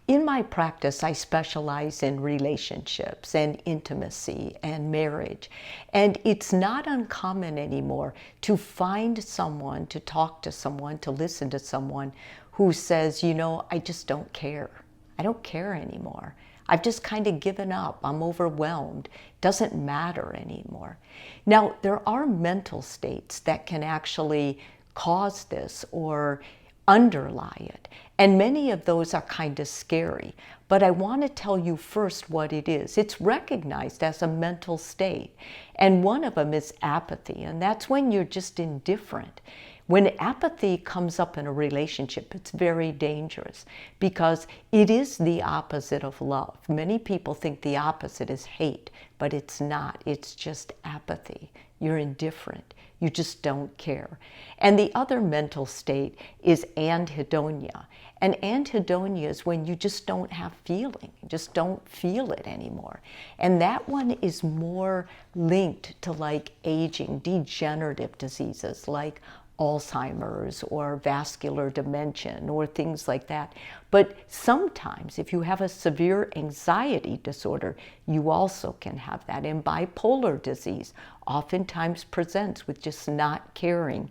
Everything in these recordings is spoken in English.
In my practice, I specialize in relationships and intimacy and marriage. And it's not uncommon anymore to find someone, to talk to someone, to listen to someone who says, I just don't care. I don't care anymore. I've just kind of given up. I'm overwhelmed. It doesn't matter anymore. Now, there are mental states that can actually cause this or underlie it. And many of those are kind of scary. But I want to tell you first what it is. It's recognized as a mental state. And one of them is apathy. And that's when you're just indifferent. When apathy comes up in a relationship, it's very dangerous because it is the opposite of love. Many people think the opposite is hate, but it's not. It's just apathy. You're indifferent. You just don't care. And the other mental state is anhedonia. And anhedonia is when you just don't have feeling, you just don't feel it anymore. And that one is more linked to like aging, degenerative diseases like Alzheimer's or vascular dementia or things like that. But sometimes if you have a severe anxiety disorder, you also can have that. And bipolar disease oftentimes presents with just not caring.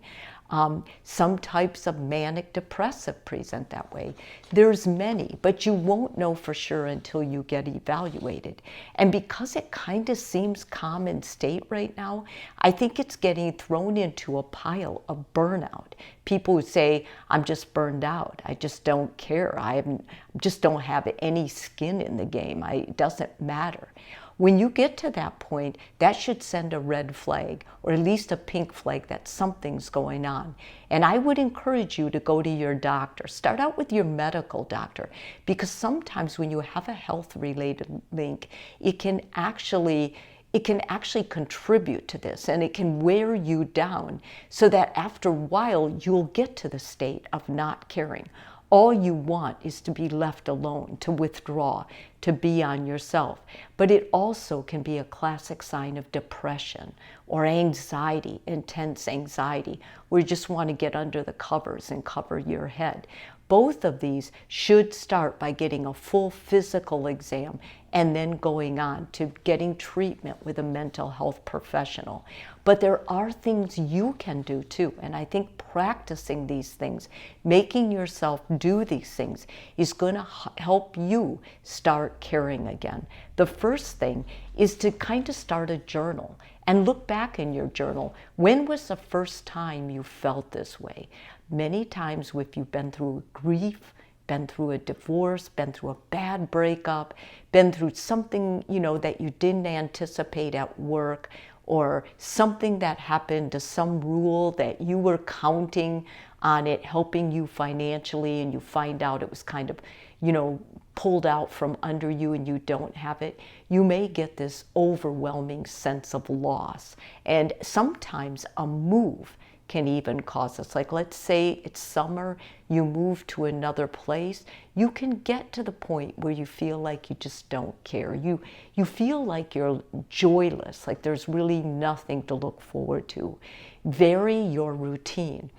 Some types of manic depressive present that way. There's many, but you won't know for sure until you get evaluated. And because it kind of seems common state right now, I think it's getting thrown into a pile of burnout. People who say, I'm just burned out. I just don't care. Just don't have any skin in the game. It doesn't matter. When you get to that point, that should send a red flag, or at least a pink flag that something's going on. And I would encourage you to go to your doctor. Start out with your medical doctor, because sometimes when you have a health-related link, it can actually contribute to this, and it can wear you down so that after a while, you'll get to the state of not caring. All you want is to be left alone, to withdraw, to be on yourself. But it also can be a classic sign of depression or anxiety, intense anxiety, where you just want to get under the covers and cover your head. Both of these should start by getting a full physical exam and then going on to getting treatment with a mental health professional. But there are things you can do too, and I think practicing these things, making yourself do these things, is going to help you start caring again. The first thing is to kind of start a journal and look back in your journal. When was the first time you felt this way? Many times if you've been through grief, been through a divorce, been through a bad breakup, been through something, that you didn't anticipate at work, or something that happened to some rule that you were counting on it helping you financially, and you find out it was kind of, pulled out from under you and you don't have it, you may get this overwhelming sense of loss. And sometimes a move can even cause us. Like, let's say it's summer, you move to another place, you can get to the point where you feel like you just don't care. You feel like you're joyless, like there's really nothing to look forward to. Vary your routine.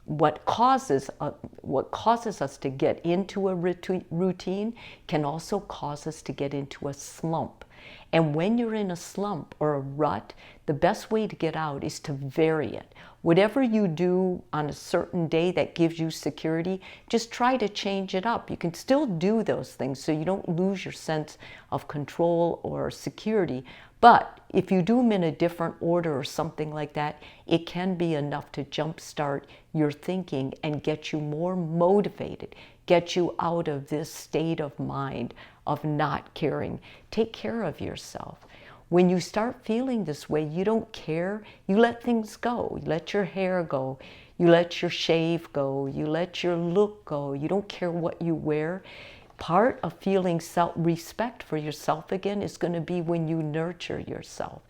What causes us to get into a routine can also cause us to get into a slump. And when you're in a slump or a rut, the best way to get out is to vary it. Whatever you do on a certain day that gives you security, just try to change it up. You can still do those things so you don't lose your sense of control or security. But if you do them in a different order or something like that, it can be enough to jumpstart your thinking and get you more motivated, get you out of this state of mind of not caring. Take care of yourself. When you start feeling this way, you don't care, you let things go. You let your hair go, you let your shave go, you let your look go, you don't care what you wear. Part of feeling self-respect for yourself again is going to be when you nurture yourself.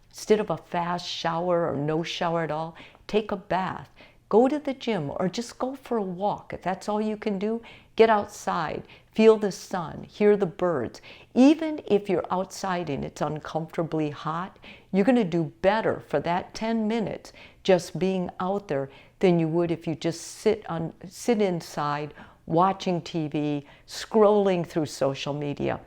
Instead of a fast shower or no shower at all, take a bath. Go to the gym or just go for a walk. If that's all you can do, get outside, feel the sun, hear the birds. Even if you're outside and it's uncomfortably hot, you're going to do better for that 10 minutes just being out there than you would if you just sit inside watching TV, scrolling through social media.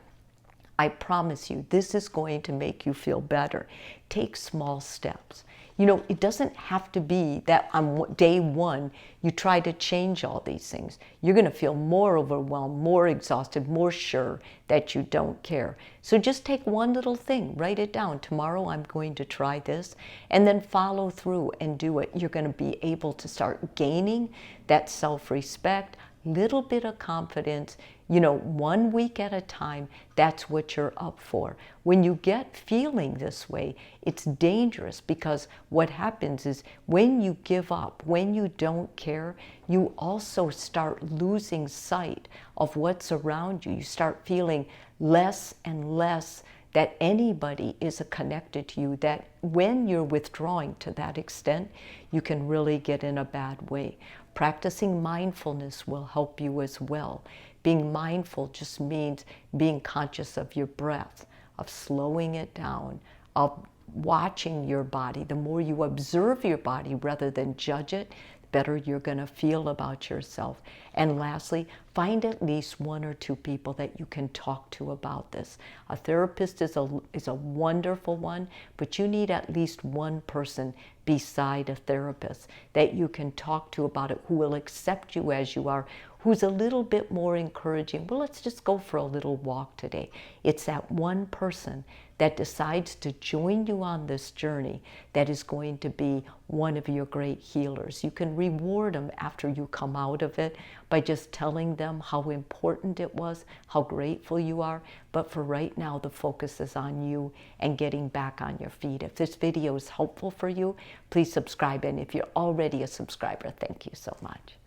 I promise you, this is going to make you feel better. Take small steps. You know, it doesn't have to be that on day one you try to change all these things. You're going to feel more overwhelmed, more exhausted, more sure that you don't care. So just take one little thing, write it down. Tomorrow I'm going to try this, and then follow through and do it. You're going to be able to start gaining that self-respect, little bit of confidence, you know, 1 week at a time. That's what you're up for. When you get feeling this way, it's dangerous, because what happens is when you give up, when you don't care, you also start losing sight of what's around you. You start feeling less and less that anybody is connected to you, that when you're withdrawing to that extent, you can really get in a bad way. Practicing mindfulness will help you as well. Being mindful just means being conscious of your breath, of slowing it down, of watching your body. The more you observe your body rather than judge it, the better you're going to feel about yourself. And lastly, find at least 1 or 2 people that you can talk to about this. A therapist is a wonderful one, but you need at least one person beside a therapist that you can talk to about it, who will accept you as you are, who's a little bit more encouraging. Well, let's just go for a little walk today. It's that one person that decides to join you on this journey that is going to be one of your great healers. You can reward them after you come out of it by just telling them how important it was, how grateful you are. But for right now, the focus is on you and getting back on your feet. If this video is helpful for you, please subscribe. And if you're already a subscriber, thank you so much.